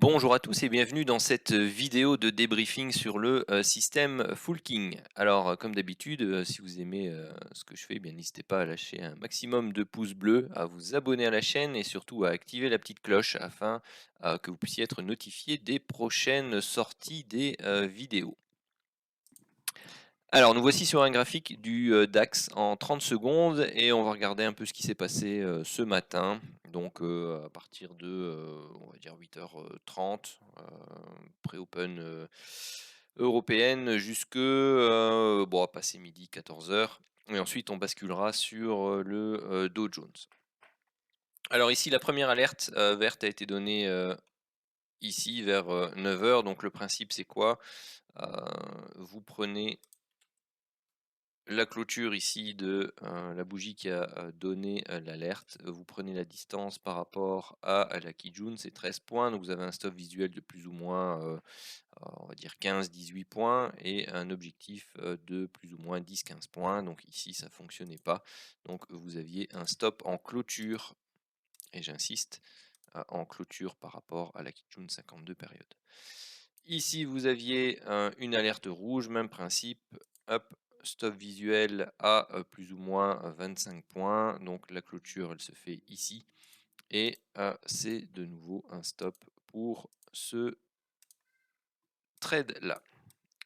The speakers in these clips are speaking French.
Bonjour à tous et bienvenue dans cette vidéo de débriefing sur le système Fullking. Alors, comme d'habitude, si vous aimez ce que je fais, eh bien n'hésitez pas à lâcher un maximum de pouces bleus, à vous abonner à la chaîne et surtout à activer la petite cloche afin que vous puissiez être notifié des prochaines sorties des vidéos. Alors, nous voici sur un graphique du DAX en 30 secondes et on va regarder un peu ce qui s'est passé ce matin. Donc, à partir de, on va dire 8h30, pré-open européenne jusque, bon, à passer midi, 14h. Et ensuite, on basculera sur le Dow Jones. Alors ici, la première alerte verte a été donnée ici vers 9h. Donc, le principe, c'est quoi? Vous prenez la clôture ici de la bougie qui a donné l'alerte. Vous prenez la distance par rapport à la Kijun, c'est 13 points. Donc vous avez un stop visuel de plus ou moins, on va dire 15-18 points et un objectif de plus ou moins 10-15 points. Donc ici, ça ne fonctionnait pas. Donc vous aviez un stop en clôture, et j'insiste, en clôture par rapport à la Kijun 52 périodes. Ici, vous aviez une alerte rouge, même principe. Hop, stop visuel à plus ou moins 25 points. Donc la clôture, elle se fait ici. Et c'est de nouveau un stop pour ce trade là.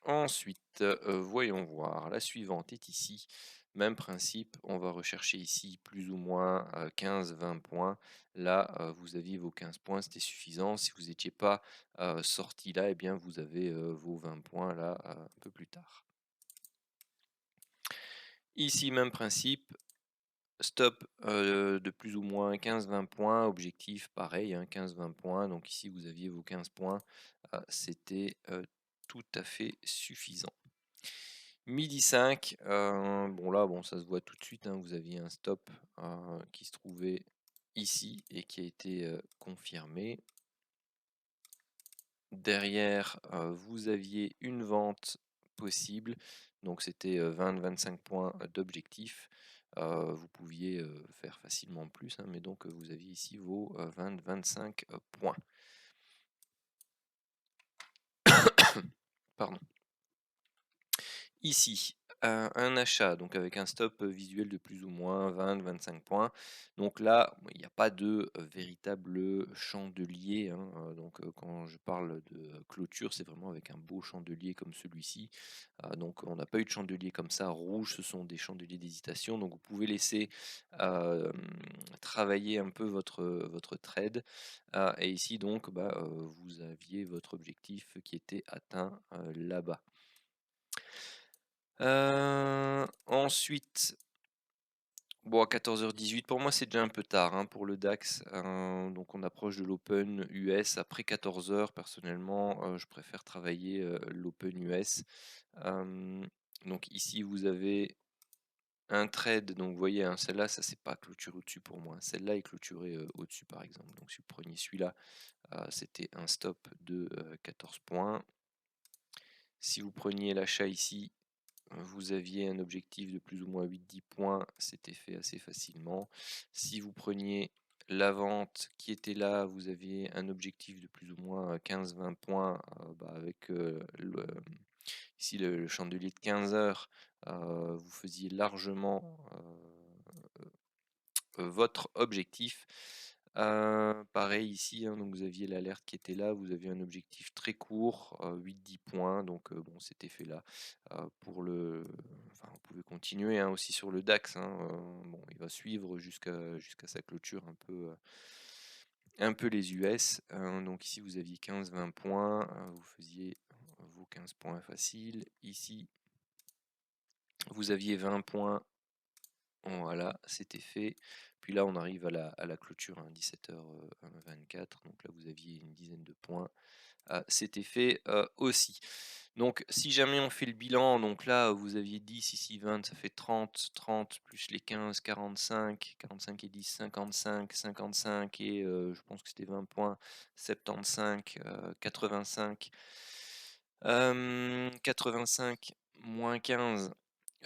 Ensuite, voyons voir. La suivante est ici. Même principe, on va rechercher ici plus ou moins 15-20 points. Là, vous aviez vos 15 points, c'était suffisant. Si vous n'étiez pas sorti là, eh bien, vous avez vos 20 points là un peu plus tard. Ici, même principe. Stop de plus ou moins 15-20 points. Objectif, pareil, 15-20 points. Donc ici, vous aviez vos 15 points. C'était tout à fait suffisant. Midi 5, bon là, bon, ça se voit tout de suite, vous aviez un stop qui se trouvait ici et qui a été confirmé. Derrière, vous aviez une vente possible, donc c'était 20-25 points d'objectif. Vous pouviez faire facilement plus, mais donc vous aviez ici vos 20-25 points. Pardon. Ici, un achat, donc avec un stop visuel de plus ou moins 20-25 points. Donc là, il n'y a pas de véritable chandelier. Donc quand je parle de clôture, c'est vraiment avec un beau chandelier comme celui-ci. Donc on n'a pas eu de chandelier comme ça rouge, ce sont des chandeliers d'hésitation. Donc vous pouvez laisser travailler un peu votre trade. Et ici donc, vous aviez votre objectif qui était atteint là-bas. Ensuite, bon, à 14h18, pour moi c'est déjà un peu tard pour le DAX. Donc on approche de l'Open US après 14h. Personnellement, je préfère travailler l'Open US. Donc ici vous avez un trade. Donc vous voyez, celle-là, ça c'est pas clôturé au-dessus pour moi. Celle-là est clôturée au-dessus par exemple. Donc si vous preniez celui-là, c'était un stop de 14 points. Si vous preniez l'achat ici, vous aviez un objectif de plus ou moins 8-10 points, c'était fait assez facilement. Si vous preniez la vente qui était là, vous aviez un objectif de plus ou moins 15-20 points avec ici le chandelier de 15 heures. Vous faisiez largement votre objectif. Pareil ici, donc vous aviez l'alerte qui était là, vous aviez un objectif très court, 8-10 points, donc bon, cet effet-là. Pour enfin, vous pouvez continuer aussi sur le DAX. Bon, il va suivre jusqu'à sa clôture un peu les US. Donc ici, vous aviez 15-20 points, vous faisiez vos 15 points faciles. Ici, vous aviez 20 points. Voilà, c'était fait. Puis là, on arrive à la clôture, 17h24. Donc là, vous aviez une dizaine de points. C'était fait aussi. Donc, si jamais on fait le bilan, donc là, vous aviez 10, ici 20, ça fait 30, 30 plus les 15, 45, 45 et 10, 55, 55 et je pense que c'était 20 points, 75, 85, 85 moins 15.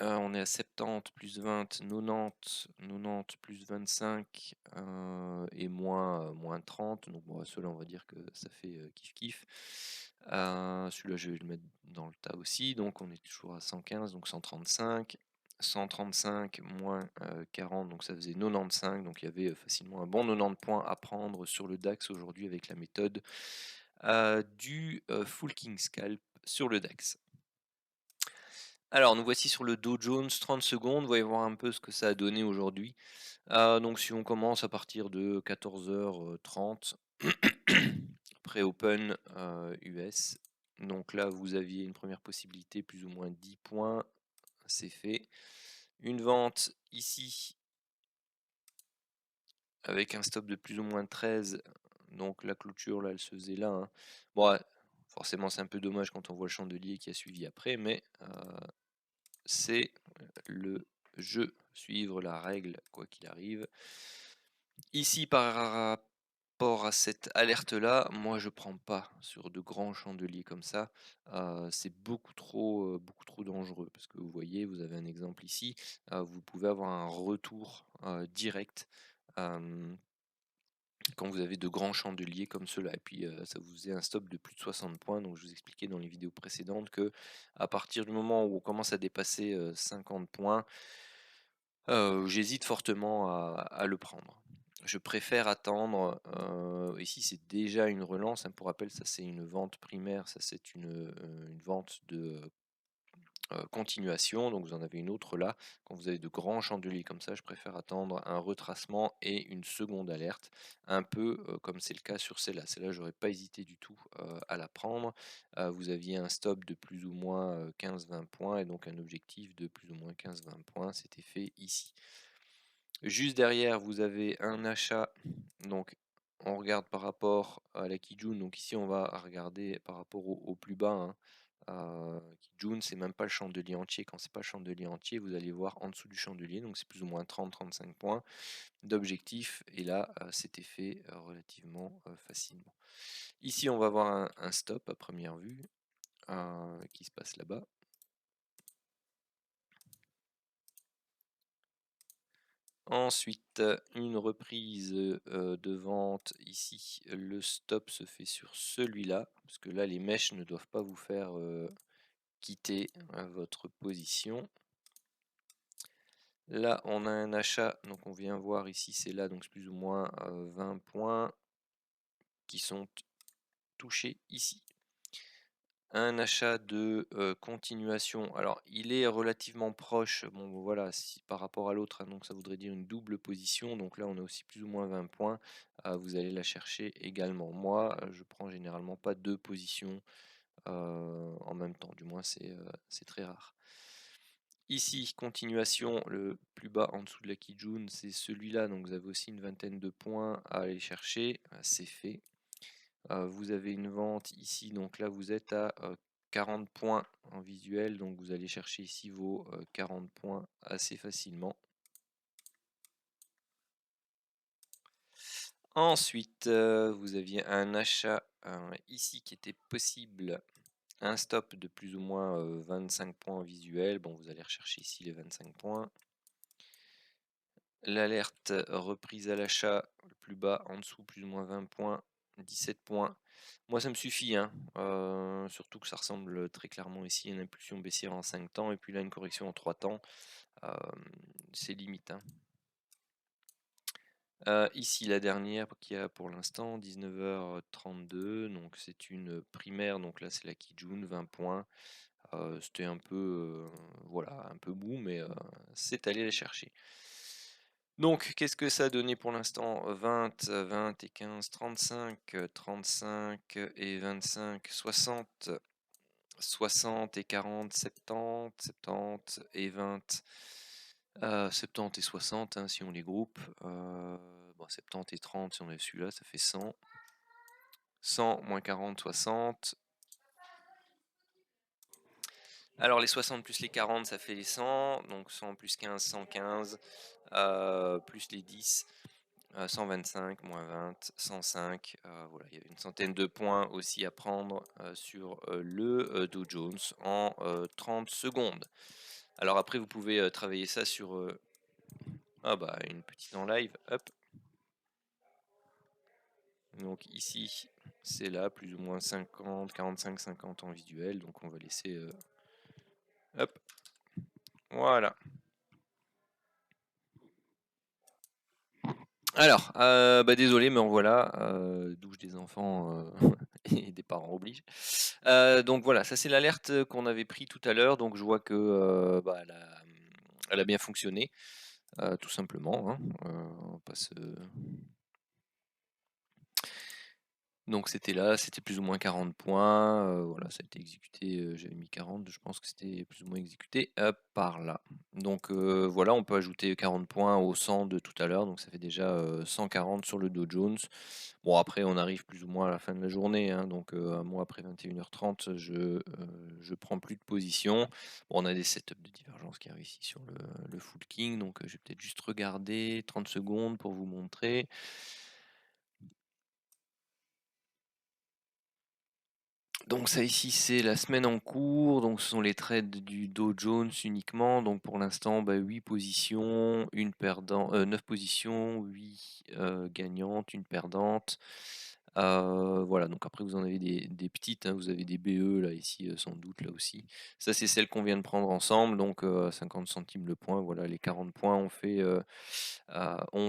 On est à 70 plus 20, 90, 90 plus 25 et moins 30. Donc bon, ceux-là, on va dire que ça fait kiff-kiff. Celui-là, je vais le mettre dans le tas aussi. Donc on est toujours à 115, donc 135. 135 moins 40, donc ça faisait 95. Donc il y avait facilement un bon 90 points à prendre sur le DAX aujourd'hui avec la méthode du Full King Scalp sur le DAX. Alors, nous voici sur le Dow Jones, 30 secondes, voyons voir un peu ce que ça a donné aujourd'hui. Donc si on commence à partir de 14h30, pré-open US, donc là vous aviez une première possibilité, plus ou moins 10 points, c'est fait. Une vente ici, avec un stop de plus ou moins 13, donc la clôture là elle se faisait là. Hein. Bon, forcément c'est un peu dommage quand on voit le chandelier qui a suivi après, mais c'est le jeu, suivre la règle quoi qu'il arrive. Ici par rapport à cette alerte là, moi je prends pas sur de grands chandeliers comme ça, c'est beaucoup trop dangereux parce que vous voyez, vous avez un exemple ici, vous pouvez avoir un retour direct quand vous avez de grands chandeliers comme cela. Et puis ça vous faisait un stop de plus de 60 points. Donc je vous expliquais dans les vidéos précédentes que à partir du moment où on commence à dépasser 50 points, j'hésite fortement à le prendre. Je préfère attendre. Ici, c'est déjà une relance. Hein, pour rappel, ça c'est une vente primaire. Ça c'est une vente de continuation, donc vous en avez une autre là. Quand vous avez de grands chandeliers comme ça, je préfère attendre un retracement et une seconde alerte, un peu comme c'est le cas sur celle-là. Celle-là, j'aurais pas hésité du tout à la prendre. Vous aviez un stop de plus ou moins 15-20 points et donc un objectif de plus ou moins 15-20 points. C'était fait ici. Juste derrière, vous avez un achat. Donc, on regarde par rapport à la Kijun. Donc ici, on va regarder par rapport au plus bas. Hein. Kijun, c'est même pas le chandelier entier. Quand c'est pas le chandelier entier, vous allez voir en dessous du chandelier. Donc c'est plus ou moins 30-35 points d'objectif. Et là, c'était fait relativement facilement. Ici, on va voir un stop à première vue qui se passe là-bas. Ensuite, une reprise de vente ici. Le stop se fait sur celui-là, parce que là, les mèches ne doivent pas vous faire quitter votre position. Là, on a un achat, donc on vient voir ici, c'est là, donc c'est plus ou moins 20 points qui sont touchés ici. Un achat de continuation. Alors, il est relativement proche. Bon, voilà, si par rapport à l'autre, hein, donc ça voudrait dire une double position. Donc là, on a aussi plus ou moins 20 points. Vous allez la chercher également. Moi, je prends généralement pas deux positions en même temps. Du moins, c'est très rare. Ici, continuation, le plus bas en dessous de la Kijun, c'est celui-là. Donc vous avez aussi une vingtaine de points à aller chercher. C'est fait. Vous avez une vente ici, donc là vous êtes à 40 points en visuel, donc vous allez chercher ici vos 40 points assez facilement. Ensuite, vous aviez un achat ici qui était possible, un stop de plus ou moins 25 points en visuel. Bon, vous allez rechercher ici les 25 points. L'alerte reprise à l'achat, le plus bas en dessous, plus ou moins 20 points, 17 points. Moi, ça me suffit, hein. Surtout que ça ressemble très clairement ici à une impulsion baissière en 5 temps et puis là une correction en 3 temps. C'est limite. Hein. Ici, la dernière qui a pour l'instant 19h32, donc c'est une primaire, donc là c'est la Kijun, 20 points. C'était un peu, voilà, un peu mou, mais c'est allé les chercher. Donc, qu'est-ce que ça a donné pour l'instant? 20, 20 et 15, 35, 35 et 25, 60, 60 et 40, 70, 70 et 20, 70 et 60 hein, si on les groupe. Bon, 70 et 30 si on a celui-là, ça fait 100. 100 moins 40, 60. Alors les 60 plus les 40, ça fait les 100. Donc 100 plus 15, 115. Plus les 10. 125, moins 20, 105. Voilà, il y a une centaine de points aussi à prendre sur le Dow Jones en 30 secondes. Alors après, vous pouvez travailler ça sur ah bah une petite en live, hop. Donc ici, c'est là, plus ou moins 50, 45, 50 en visuel. Donc on va laisser hop, voilà. Alors, bah désolé, mais en voilà, douche des enfants et des parents obligent. Donc voilà, ça c'est l'alerte qu'on avait pris tout à l'heure. Donc je vois que bah, elle a bien fonctionné, tout simplement, hein. On va pas se- Donc c'était là, c'était plus ou moins 40 points. Voilà, ça a été exécuté, j'avais mis 40, je pense que c'était plus ou moins exécuté par là. Donc voilà, on peut ajouter 40 points au 100 de tout à l'heure, donc ça fait déjà 140 sur le Dow Jones. Bon, après, on arrive plus ou moins à la fin de la journée, hein, donc moi, après 21h30, je prends plus de position. Bon, on a des setups de divergence qui arrivent ici sur le Full King, donc je vais peut-être juste regarder 30 secondes pour vous montrer. Donc ça ici c'est la semaine en cours, donc ce sont les trades du Dow Jones uniquement. Donc pour l'instant 8 positions, 9 positions, 8 gagnantes, une perdante. Voilà, donc après vous en avez des petites, hein, vous avez des BE là ici sans doute là aussi. Ça c'est celle qu'on vient de prendre ensemble, donc 50 centimes le point. Voilà, les 40 points on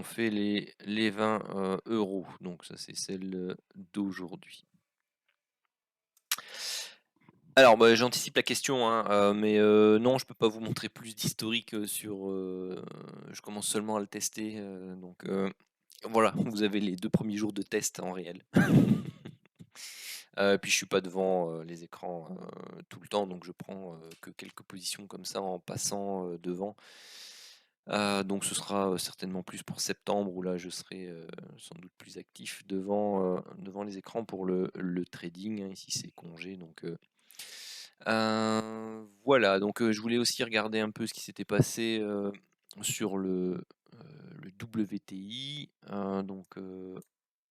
fait les 20 euros. Donc ça c'est celle d'aujourd'hui. Alors, bah, j'anticipe la question, hein, mais non, je peux pas vous montrer plus d'historique sur. Je commence seulement à le tester, donc voilà, vous avez les 2 premiers jours de test en réel. Puis je suis pas devant les écrans tout le temps, donc je prends que quelques positions comme ça en passant devant. Donc ce sera certainement plus pour septembre où là je serai sans doute plus actif devant les écrans pour le trading, hein. Ici c'est congé, donc voilà, donc je voulais aussi regarder un peu ce qui s'était passé sur le WTI. Donc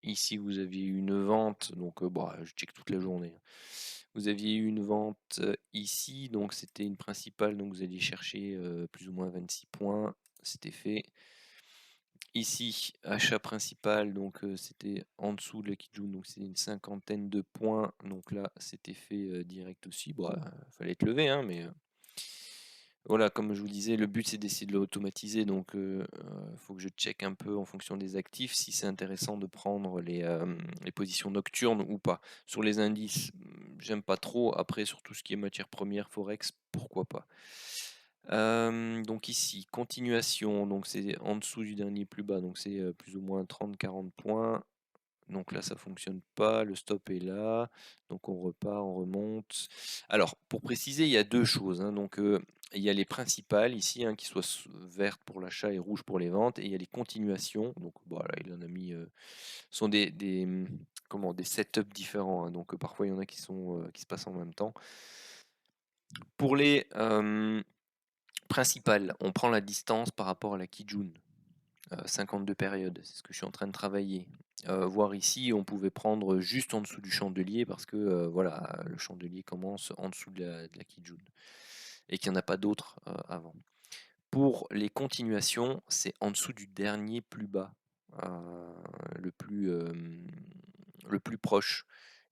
ici vous aviez eu une vente, donc bah, je check toute la journée, hein. Vous aviez eu une vente ici, donc c'était une principale, donc vous alliez chercher plus ou moins 26 points, c'était fait. Ici, achat principal, donc c'était en dessous de la Kijun, donc c'est une cinquantaine de points. Donc là, c'était fait direct aussi. Bon, fallait être levé, hein, mais voilà, comme je vous disais, le but c'est d'essayer de l'automatiser. Donc il faut que je check un peu en fonction des actifs si c'est intéressant de prendre les positions nocturnes ou pas. Sur les indices, j'aime pas trop. Après, sur tout ce qui est matière première, Forex, pourquoi pas. Donc ici, continuation, donc c'est en dessous du dernier plus bas, donc c'est plus ou moins 30-40 points. Donc là, ça fonctionne pas, le stop est là, donc on repart, on remonte. Alors, pour préciser, il y a deux choses, hein. Donc il y a les principales ici, hein, qui soient vertes pour l'achat et rouges pour les ventes, et il y a les continuations. Donc voilà, il en a mis, sont des setups différents, hein. Donc parfois il y en a qui se passent en même temps. Pour les principal, on prend la distance par rapport à la Kijun. 52 périodes, c'est ce que je suis en train de travailler. Voir ici, on pouvait prendre juste en dessous du chandelier parce que voilà, le chandelier commence en dessous de la Kijun et qu'il n'y en a pas d'autres avant. Pour les continuations, c'est en dessous du dernier plus bas, le plus proche.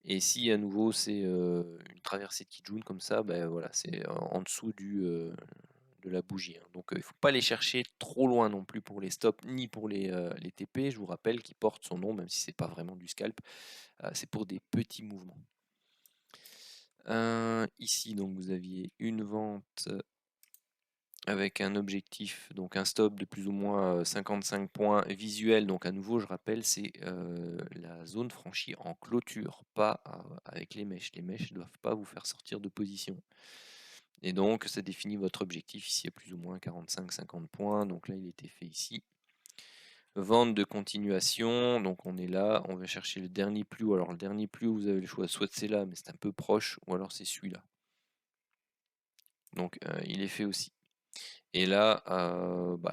Et si à nouveau c'est une traversée de Kijun comme ça, ben voilà, c'est en dessous de la bougie, hein. Donc il ne faut pas les chercher trop loin non plus pour les stops ni pour les TP. Je vous rappelle qu'ils portent son nom, même si c'est pas vraiment du scalp, c'est pour des petits mouvements. Ici donc vous aviez une vente avec un objectif, donc un stop de plus ou moins 55 points visuels. Donc à nouveau, je rappelle, c'est la zone franchie en clôture, pas avec les mèches. Les mèches ne doivent pas vous faire sortir de position. Et donc, ça définit votre objectif ici à plus ou moins 45-50 points. Donc là, il était fait ici. Vente de continuation. Donc on est là. On va chercher le dernier plus haut. Alors le dernier plus haut, vous avez le choix. Soit c'est là, mais c'est un peu proche. Ou alors c'est celui-là. Donc il est fait aussi. Et là,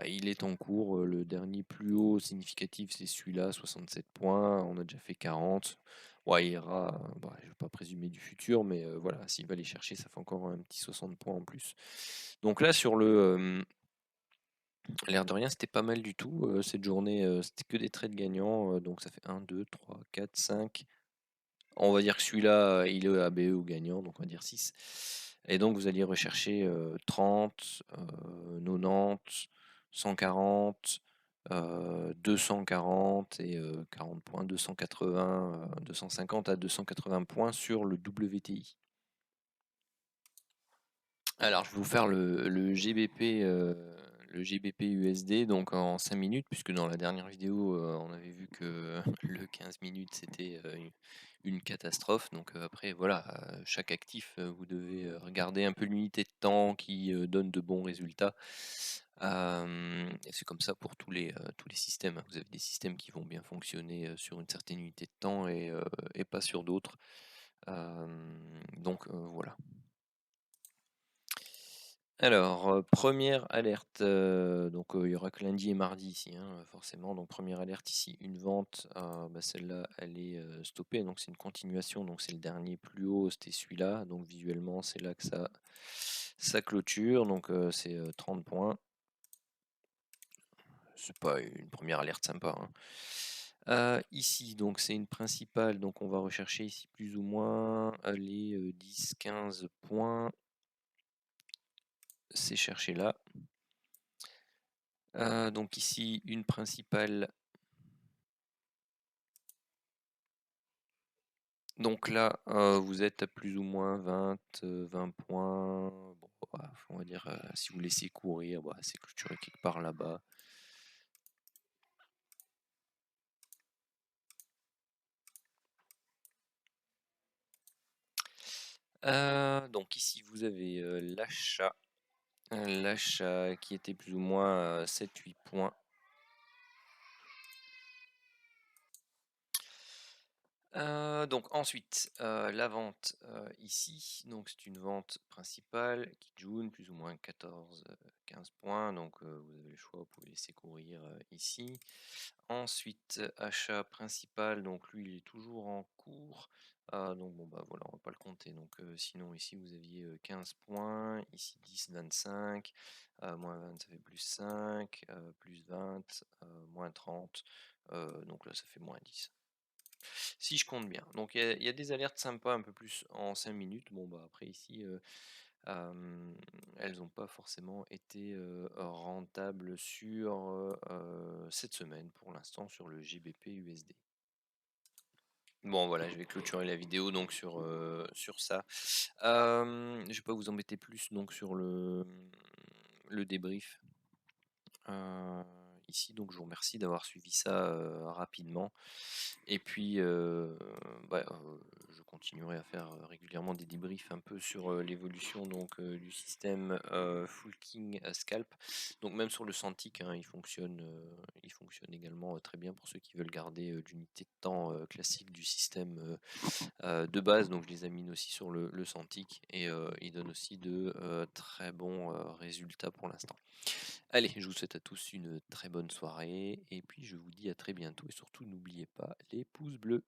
il est en cours. Le dernier plus haut significatif, c'est celui-là, 67 points. On a déjà fait 40. Ouais, il ira, bah, je vais pas présumer du futur, mais voilà, s'il va les chercher, ça fait encore un petit 60 points en plus. Donc là, sur l'air de rien, c'était pas mal du tout. Cette journée, c'était que des trades gagnants. Donc ça fait 1, 2, 3, 4, 5. On va dire que celui-là, il est ABE ou gagnant, donc on va dire 6. Et donc vous alliez rechercher 30, 90, 140, 240 et 40 points, 280, 250 à 280 points sur le WTI. Alors, je vais vous faire le GBP, le GBP USD donc en 5 minutes, puisque dans la dernière vidéo, on avait vu que le 15 minutes c'était une catastrophe. Donc après, voilà, chaque actif, vous devez regarder un peu l'unité de temps qui donne de bons résultats. Et c'est comme ça pour tous les systèmes, hein. Vous avez des systèmes qui vont bien fonctionner sur une certaine unité de temps et pas sur d'autres. Donc voilà. Alors, première alerte, donc il y aura que lundi et mardi ici, hein, forcément. Donc première alerte ici, une vente, bah, celle-là, elle est stoppée, donc c'est une continuation, donc c'est le dernier plus haut, c'était celui-là. Donc visuellement, c'est là que ça clôture, donc c'est 30 points. C'est pas une première alerte sympa, hein. Ici, donc c'est une principale, donc on va rechercher ici plus ou moins les 10-15 points. C'est cherché là. Donc ici, une principale. Donc là, vous êtes à plus ou moins 20 points. Bon, bah, on va dire, si vous laissez courir, bah, c'est clôturé quelque part là-bas. Donc ici, vous avez l'achat qui était plus ou moins 7-8 points. Donc ensuite, la vente ici, donc c'est une vente principale qui jaune plus ou moins 14, 15 points. Donc vous avez le choix, vous pouvez laisser courir ici. Ensuite, achat principal, donc lui il est toujours en cours. Donc bon bah voilà, on va pas le compter. Donc sinon ici vous aviez 15 points, ici 10, 25, moins 20 ça fait plus 5, plus 20, moins 30, donc là ça fait moins 10. Si je compte bien. Donc il y a des alertes sympas un peu plus en 5 minutes. Bon bah après ici, elles n'ont pas forcément été rentables sur cette semaine pour l'instant sur le GBP USD. Bon voilà, je vais clôturer la vidéo donc sur ça. Je vais pas vous embêter plus donc sur le débrief. Ici donc je vous remercie d'avoir suivi ça rapidement. Et puis bah, je continuerai à faire régulièrement des débriefs un peu sur l'évolution donc du système Full King Scalp. Donc même sur le Santic, hein, il fonctionne également très bien pour ceux qui veulent garder l'unité de temps classique du système de base. Donc je les amine aussi sur le Santic et il donne aussi de très bons résultats pour l'instant. Allez, je vous souhaite à tous une très bonne soirée et puis je vous dis à très bientôt et surtout n'oubliez pas les pouces bleus.